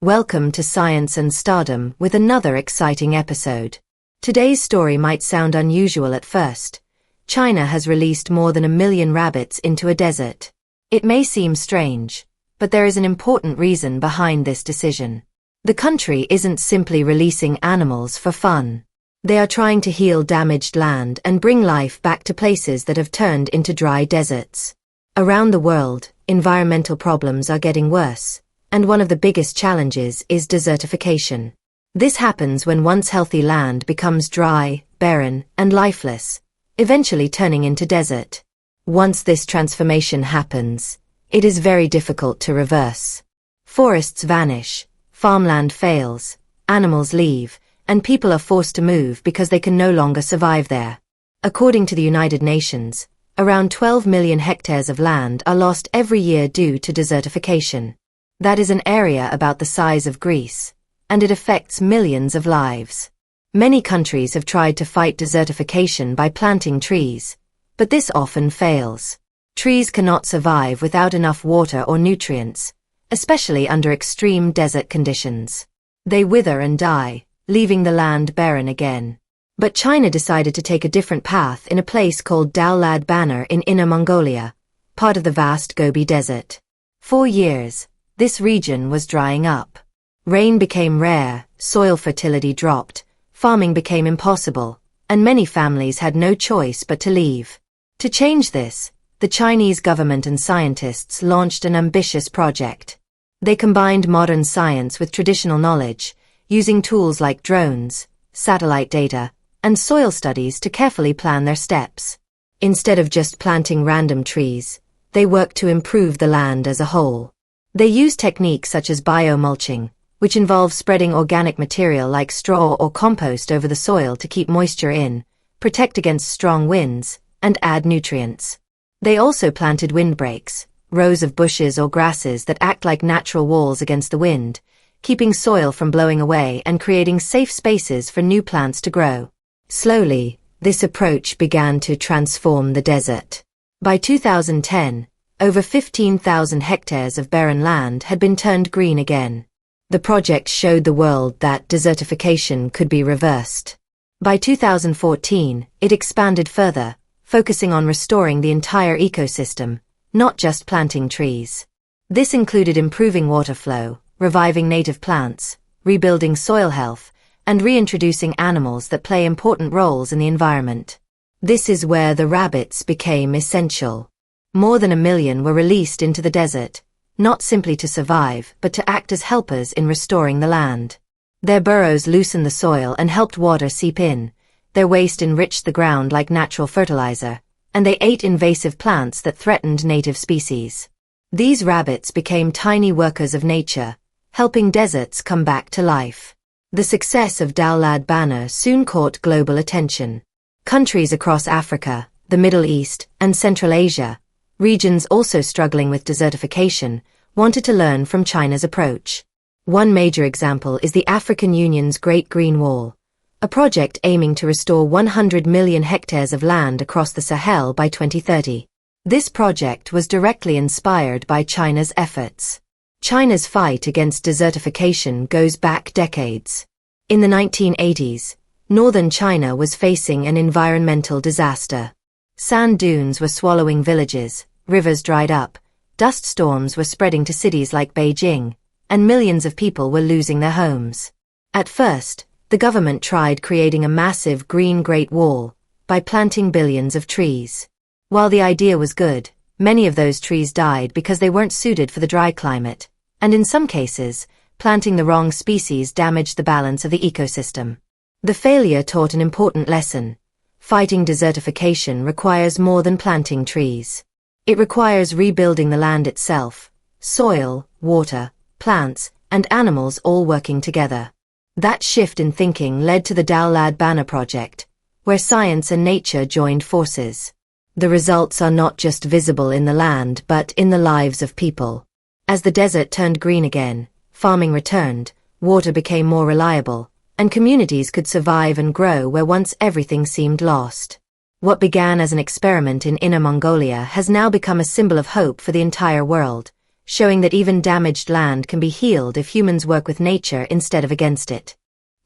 Welcome to Science and Stardom with another exciting episode. Today's story might sound unusual at first. China has released more than 1 million rabbits into a desert. It may seem strange, but there is an important reason behind this decision. The country isn't simply releasing animals for fun. They are trying to heal damaged land and bring life back to places that have turned into dry deserts. Around the world, environmental problems are getting worse, and one of the biggest challenges is desertification. This happens when once healthy land becomes dry, barren, and lifeless, eventually turning into desert. Once this transformation happens, it is very difficult to reverse. Forests vanish, farmland fails, animals leave, and people are forced to move because they can no longer survive there. According to the United Nations, around 12 million hectares of land are lost every year due to desertification. That is an area about the size of Greece, and it affects millions of lives. Many countries have tried to fight desertification by planting trees, but this often fails. Trees cannot survive without enough water or nutrients, especially under extreme desert conditions. They wither and die, leaving the land barren again. But China decided to take a different path in a place called Dallad Banner in Inner Mongolia, part of the vast Gobi Desert. For years, this region was drying up. Rain became rare, soil fertility dropped, farming became impossible, and many families had no choice but to leave. To change this, the Chinese government and scientists launched an ambitious project. They combined modern science with traditional knowledge, using tools like drones, satellite data, and soil studies to carefully plan their steps. Instead of just planting random trees, they worked to improve the land as a whole. They use techniques such as biomulching, which involves spreading organic material like straw or compost over the soil to keep moisture in, protect against strong winds, and add nutrients. They also planted windbreaks, rows of bushes or grasses that act like natural walls against the wind, keeping soil from blowing away and creating safe spaces for new plants to grow. Slowly, this approach began to transform the desert. By 2010, over 15,000 hectares of barren land had been turned green again. The project showed the world that desertification could be reversed. By 2014, it expanded further, focusing on restoring the entire ecosystem, not just planting trees. This included improving water flow, reviving native plants, rebuilding soil health, and reintroducing animals that play important roles in the environment. This is where the rabbits became essential. More than 1 million were released into the desert, not simply to survive, but to act as helpers in restoring the land. Their burrows loosened the soil and helped water seep in, their waste enriched the ground like natural fertilizer, and they ate invasive plants that threatened native species. These rabbits became tiny workers of nature, helping deserts come back to life. The success of Dallad Banner soon caught global attention. Countries across Africa, the Middle East, and Central Asia, regions also struggling with desertification, wanted to learn from China's approach. One major example is the African Union's Great Green Wall, a project aiming to restore 100 million hectares of land across the Sahel by 2030. This project was directly inspired by China's efforts. China's fight against desertification goes back decades. In the 1980s, northern China was facing an environmental disaster. Sand dunes were swallowing villages, rivers dried up, dust storms were spreading to cities like Beijing, and millions of people were losing their homes. At first, the government tried creating a massive green Great Wall by planting billions of trees. While the idea was good, many of those trees died because they weren't suited for the dry climate, and in some cases, planting the wrong species damaged the balance of the ecosystem. The failure taught an important lesson. Fighting desertification requires more than planting trees. It requires rebuilding the land itself, soil, water, plants, and animals all working together. That shift in thinking led to the Dallad Banner project, where science and nature joined forces. The results are not just visible in the land but in the lives of people. As the desert turned green again, farming returned, water became more reliable, and communities could survive and grow where once everything seemed lost. What began as an experiment in Inner Mongolia has now become a symbol of hope for the entire world, showing that even damaged land can be healed if humans work with nature instead of against it.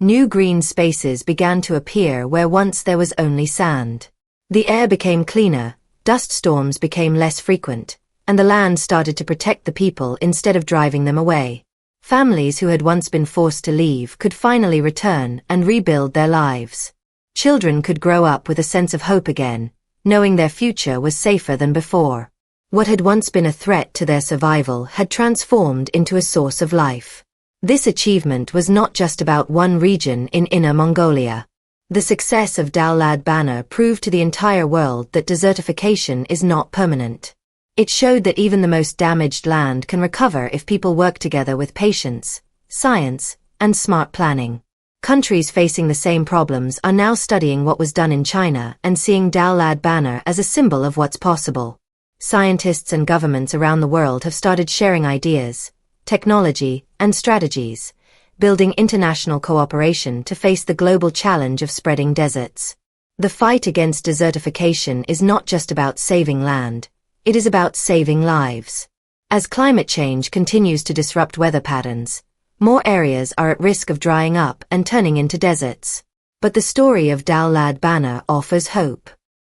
New green spaces began to appear where once there was only sand. The air became cleaner, dust storms became less frequent, and the land started to protect the people instead of driving them away. Families who had once been forced to leave could finally return and rebuild their lives. Children could grow up with a sense of hope again, knowing their future was safer than before. What had once been a threat to their survival had transformed into a source of life. This achievement was not just about one region in Inner Mongolia. The success of Dallad Banner proved to the entire world that desertification is not permanent. It showed that even the most damaged land can recover if people work together with patience, science, and smart planning. Countries facing the same problems are now studying what was done in China and seeing Dallad Banner as a symbol of what's possible. Scientists and governments around the world have started sharing ideas, technology, and strategies, building international cooperation to face the global challenge of spreading deserts. The fight against desertification is not just about saving land, it is about saving lives. As climate change continues to disrupt weather patterns, more areas are at risk of drying up and turning into deserts. But the story of Dallad Banner offers hope.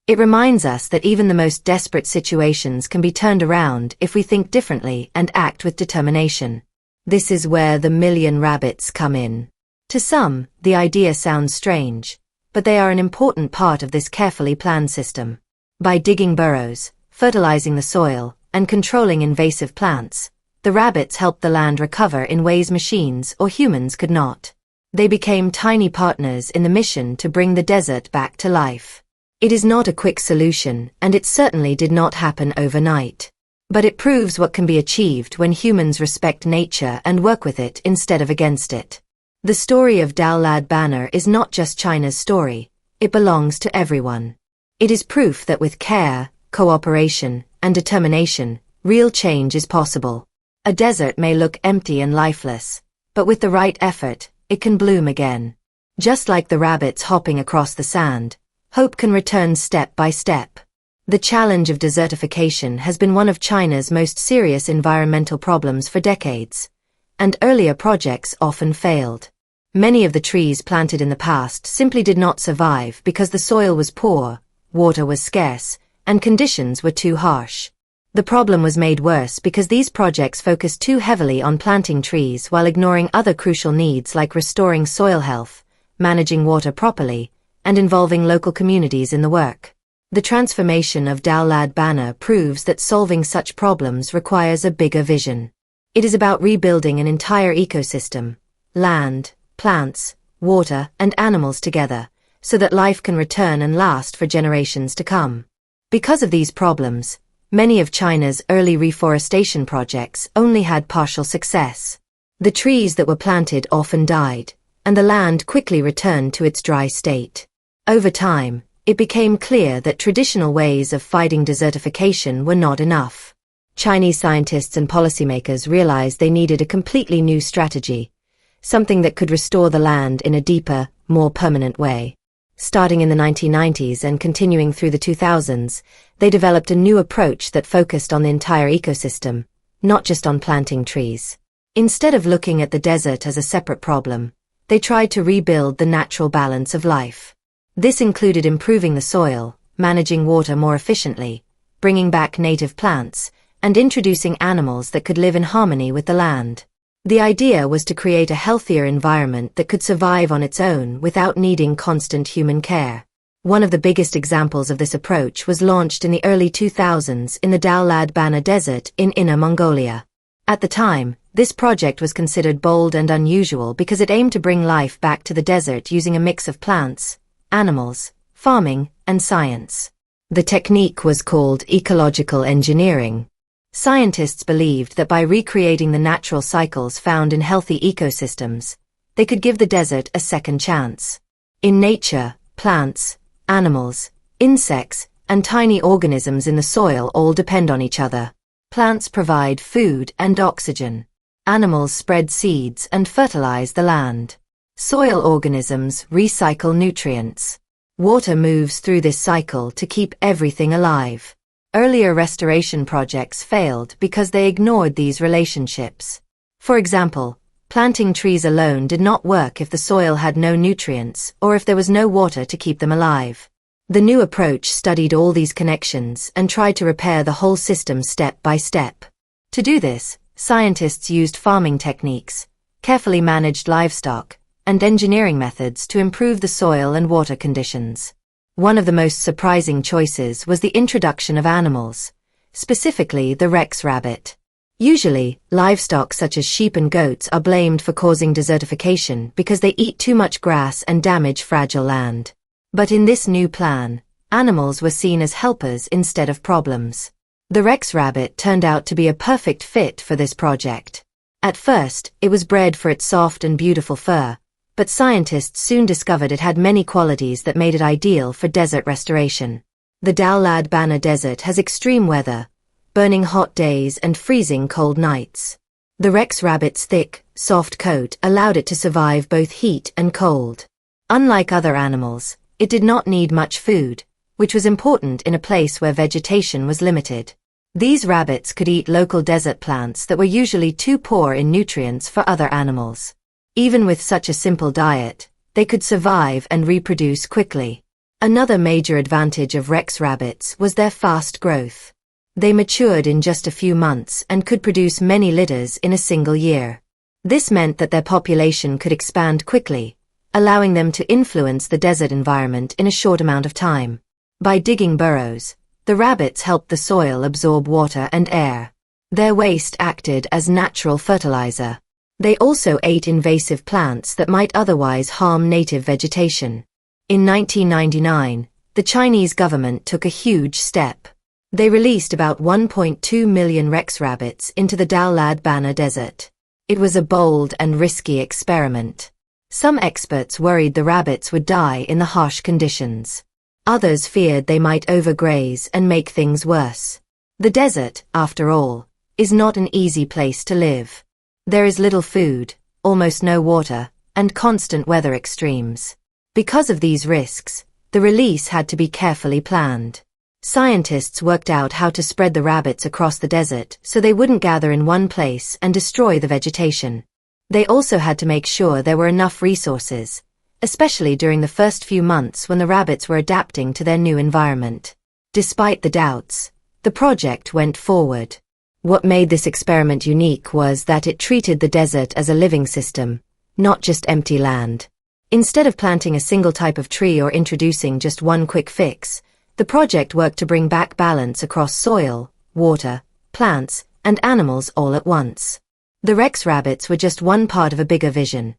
It reminds us that even the most desperate situations can be turned around if we think differently and act with determination. This is where the million rabbits come in. To some, the idea sounds strange, but they are an important part of this carefully planned system. By digging burrows, fertilizing the soil, and controlling invasive plants, the rabbits helped the land recover in ways machines or humans could not. They became tiny partners in the mission to bring the desert back to life. It is not a quick solution, and it certainly did not happen overnight. But it proves what can be achieved when humans respect nature and work with it instead of against it. The story of Dallad Banner is not just China's story, it belongs to everyone. It is proof that with care, cooperation, and determination, real change is possible. A desert may look empty and lifeless, but with the right effort, it can bloom again. Just like the rabbits hopping across the sand, hope can return step by step. The challenge of desertification has been one of China's most serious environmental problems for decades, and earlier projects often failed. Many of the trees planted in the past simply did not survive because the soil was poor, water was scarce, and conditions were too harsh. The problem was made worse because these projects focused too heavily on planting trees while ignoring other crucial needs like restoring soil health, managing water properly, and involving local communities in the work. The transformation of Dallad Banner proves that solving such problems requires a bigger vision. It is about rebuilding an entire ecosystem, land, plants, water, and animals together, so that life can return and last for generations to come. Because of these problems, many of China's early reforestation projects only had partial success. The trees that were planted often died, and the land quickly returned to its dry state. Over time, it became clear that traditional ways of fighting desertification were not enough. Chinese scientists and policymakers realized they needed a completely new strategy, something that could restore the land in a deeper, more permanent way. Starting in the 1990s and continuing through the 2000s, they developed a new approach that focused on the entire ecosystem, not just on planting trees. Instead of looking at the desert as a separate problem, they tried to rebuild the natural balance of life. This included improving the soil, managing water more efficiently, bringing back native plants, and introducing animals that could live in harmony with the land. The idea was to create a healthier environment that could survive on its own without needing constant human care. One of the biggest examples of this approach was launched in the early 2000s in the Dallad Banner Desert in Inner Mongolia. At the time, this project was considered bold and unusual because it aimed to bring life back to the desert using a mix of plants, animals, farming, and science. The technique was called ecological engineering. Scientists believed that by recreating the natural cycles found in healthy ecosystems, they could give the desert a second chance. In nature, plants, animals, insects, and tiny organisms in the soil all depend on each other. Plants provide food and oxygen. Animals spread seeds and fertilize the land. Soil organisms recycle nutrients. Water moves through this cycle to keep everything alive. Earlier restoration projects failed because they ignored these relationships. For example, planting trees alone did not work if the soil had no nutrients or if there was no water to keep them alive. The new approach studied all these connections and tried to repair the whole system step by step. To do this, scientists used farming techniques, carefully managed livestock, and engineering methods to improve the soil and water conditions. One of the most surprising choices was the introduction of animals, specifically the Rex rabbit. Usually, livestock such as sheep and goats are blamed for causing desertification because they eat too much grass and damage fragile land. But in this new plan, animals were seen as helpers instead of problems. The Rex rabbit turned out to be a perfect fit for this project. At first, it was bred for its soft and beautiful fur, but scientists soon discovered it had many qualities that made it ideal for desert restoration. The Dallad Banner Desert has extreme weather, burning hot days and freezing cold nights. The Rex rabbit's thick, soft coat allowed it to survive both heat and cold. Unlike other animals, it did not need much food, which was important in a place where vegetation was limited. These rabbits could eat local desert plants that were usually too poor in nutrients for other animals. Even with such a simple diet, they could survive and reproduce quickly. Another major advantage of Rex rabbits was their fast growth. They matured in just a few months and could produce many litters in a single year. This meant that their population could expand quickly, allowing them to influence the desert environment in a short amount of time. By digging burrows, the rabbits helped the soil absorb water and air. Their waste acted as natural fertilizer. They also ate invasive plants that might otherwise harm native vegetation. In 1999, the Chinese government took a huge step. They released about 1.2 million Rex rabbits into the Dallad Banner Desert. It was a bold and risky experiment. Some experts worried the rabbits would die in the harsh conditions. Others feared they might overgraze and make things worse. The desert, after all, is not an easy place to live. There is little food, almost no water, and constant weather extremes. Because of these risks, the release had to be carefully planned. Scientists worked out how to spread the rabbits across the desert so they wouldn't gather in one place and destroy the vegetation. They also had to make sure there were enough resources, especially during the first few months when the rabbits were adapting to their new environment. Despite the doubts, the project went forward. What made this experiment unique was that it treated the desert as a living system, not just empty land. Instead of planting a single type of tree or introducing just one quick fix, the project worked to bring back balance across soil, water, plants, and animals all at once. The Rex rabbits were just one part of a bigger vision,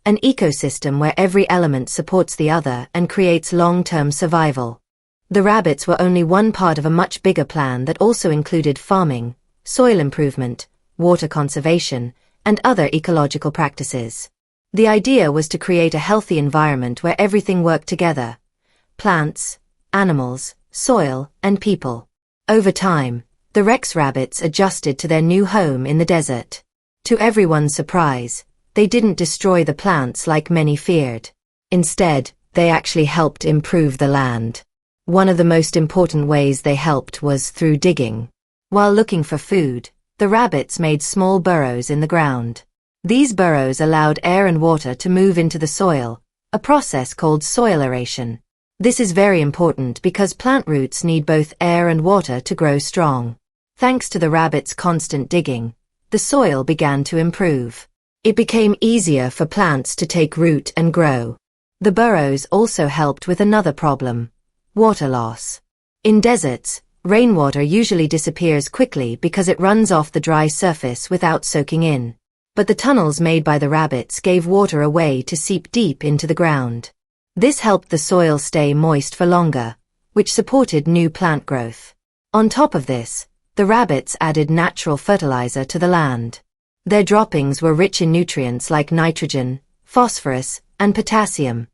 an ecosystem where every element supports the other and creates long-term survival. The rabbits were only one part of a much bigger plan that also included farming, soil improvement, water conservation, and other ecological practices. The idea was to create a healthy environment where everything worked together: plants, animals, soil, and people. Over time, the Rex rabbits adjusted to their new home in the desert. To everyone's surprise, they didn't destroy the plants like many feared. Instead, they actually helped improve the land. One of the most important ways they helped was through digging. While looking for food, the rabbits made small burrows in the ground. These burrows allowed air and water to move into the soil, a process called soil aeration. This is very important because plant roots need both air and water to grow strong. Thanks to the rabbits' constant digging, the soil began to improve. It became easier for plants to take root and grow. The burrows also helped with another problem: water loss. In deserts, rainwater usually disappears quickly because it runs off the dry surface without soaking in. But the tunnels made by the rabbits gave water a way to seep deep into the ground. This helped the soil stay moist for longer, which supported new plant growth. On top of this, the rabbits added natural fertilizer to the land. Their droppings were rich in nutrients like nitrogen, phosphorus, and potassium,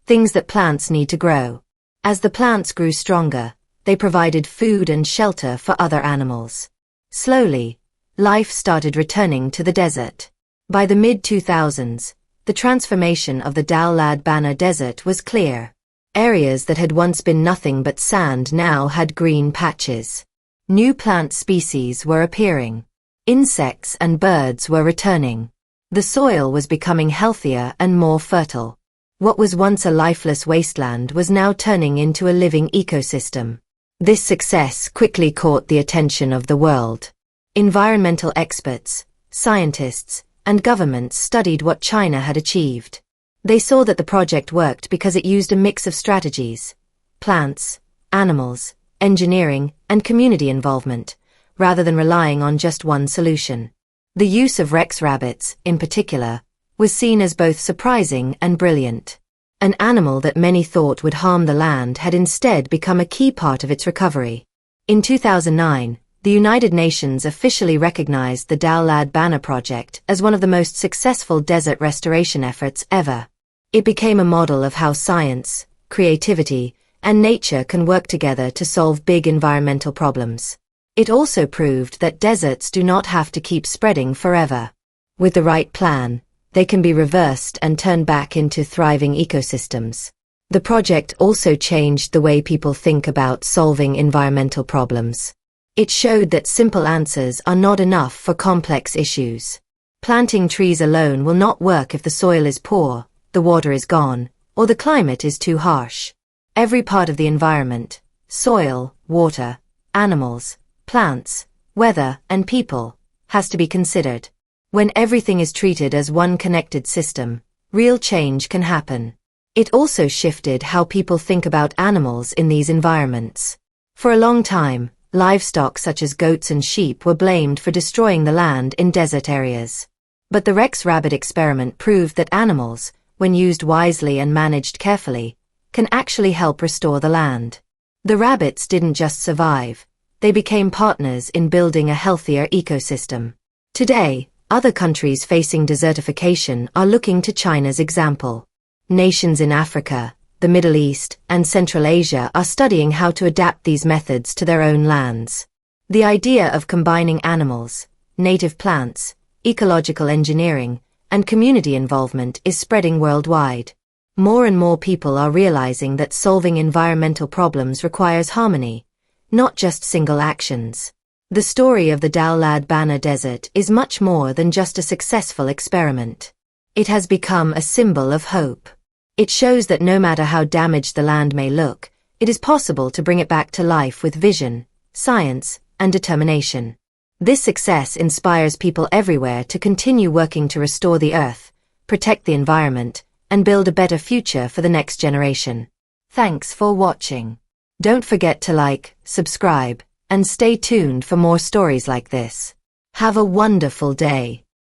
things that plants need to grow. As the plants grew stronger, they provided food and shelter for other animals. Slowly, life started returning to the desert. By the mid-2000s, the transformation of the Dallad Banner Desert was clear. Areas that had once been nothing but sand now had green patches. New plant species were appearing. Insects and birds were returning. The soil was becoming healthier and more fertile. What was once a lifeless wasteland was now turning into a living ecosystem. This success quickly caught the attention of the world. Environmental experts, scientists, and governments studied what China had achieved. They saw that the project worked because it used a mix of strategies: plants, animals, engineering, and community involvement, rather than relying on just one solution. The use of Rex rabbits, in particular, was seen as both surprising and brilliant. An animal that many thought would harm the land had instead become a key part of its recovery. In 2009, the United Nations officially recognized the Dallad Banner project as one of the most successful desert restoration efforts ever. It became a model of how science, creativity, and nature can work together to solve big environmental problems. It also proved that deserts do not have to keep spreading forever. With the right plan, they can be reversed and turned back into thriving ecosystems. The project also changed the way people think about solving environmental problems. It showed that simple answers are not enough for complex issues. Planting trees alone will not work if the soil is poor, the water is gone, or the climate is too harsh. Every part of the environment, soil, water, animals, plants, weather, and people, has to be considered. When everything is treated as one connected system, real change can happen. It also shifted how people think about animals in these environments. For a long time, livestock such as goats and sheep were blamed for destroying the land in desert areas. But the Rex rabbit experiment proved that animals, when used wisely and managed carefully, can actually help restore the land. The rabbits didn't just survive, they became partners in building a healthier ecosystem. Today, other countries facing desertification are looking to China's example. Nations in Africa, the Middle East, and Central Asia are studying how to adapt these methods to their own lands. The idea of combining animals, native plants, ecological engineering, and community involvement is spreading worldwide. More and more people are realizing that solving environmental problems requires harmony, not just single actions. The story of the Dallad Banner Desert is much more than just a successful experiment. It has become a symbol of hope. It shows that no matter how damaged the land may look, it is possible to bring it back to life with vision, science, and determination. This success inspires people everywhere to continue working to restore the earth, protect the environment, and build a better future for the next generation. Thanks for watching. Don't forget to like, subscribe, and stay tuned for more stories like this. Have a wonderful day.